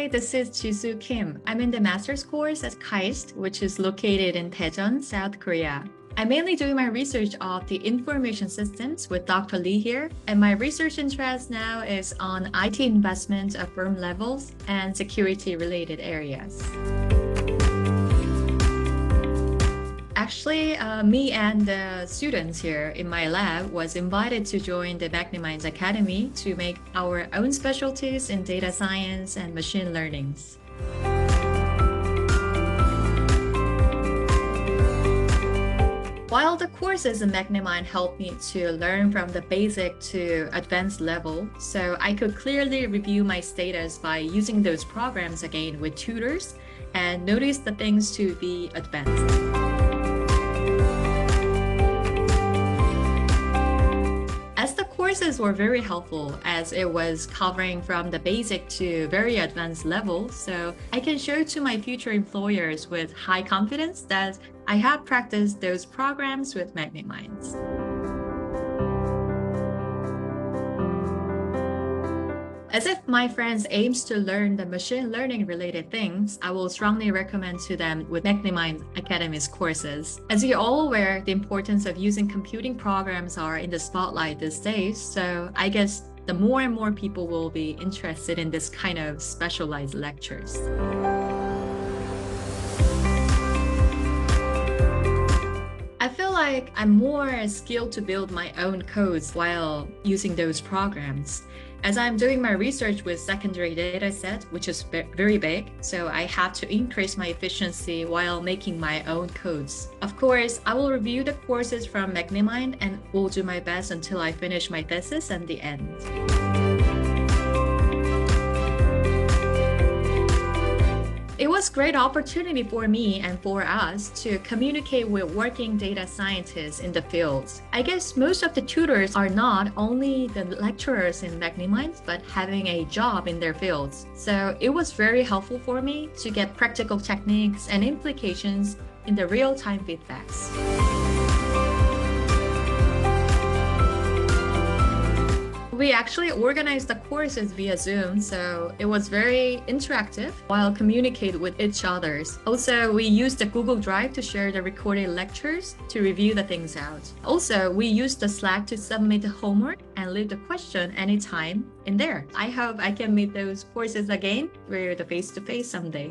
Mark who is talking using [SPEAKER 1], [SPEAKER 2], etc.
[SPEAKER 1] Hi, this is Jisoo Kim. I'm in the master's course at KAIST, which is located in Daejeon, South Korea. I'm mainly doing my research of the information systems with Dr. Lee here, and my research interest now is on IT investment at firm levels and security-related areas. Actually, me and the students here in my lab was invited to join the Magnimind Academy to make our own specialties in data science and machine learnings. While the courses in Magnimind helped me to learn from the basic to advanced level, so I could clearly review my status by using those programs again with tutors and notice the things to be advanced. As the courses were very helpful as it was covering from the basic to very advanced level, so I can show to my future employers with high confidence that I have practiced those programs with Magnimind. As if my friends aims to learn the machine learning related things, I will strongly recommend to them with Magnimind Academy's courses. As you're all aware, the importance of using computing programs are in the spotlight these days, so I guess the more and more people will be interested in this kind of specialized lectures. I feel like I'm more skilled to build my own codes while using those programs. As I'm doing my research with secondary data set, which is very big, so I have to increase my efficiency while making my own codes. Of course, I will review the courses from Magnimind and will do my best until I finish my thesis at the end. It was a great opportunity for me and for us to communicate with working data scientists in the fields. I guess most of the tutors are not only the lecturers in Magnimind, but having a job in their fields. So it was very helpful for me to get practical techniques and implications in the real-time feedbacks. We actually organized the courses via Zoom, so it was very interactive while communicating with each other. Also, we used the Google Drive to share the recorded lectures to review the things out. Also, we used the Slack to submit the homework and leave the question anytime in there. I hope I can meet those courses again through the face-to-face someday.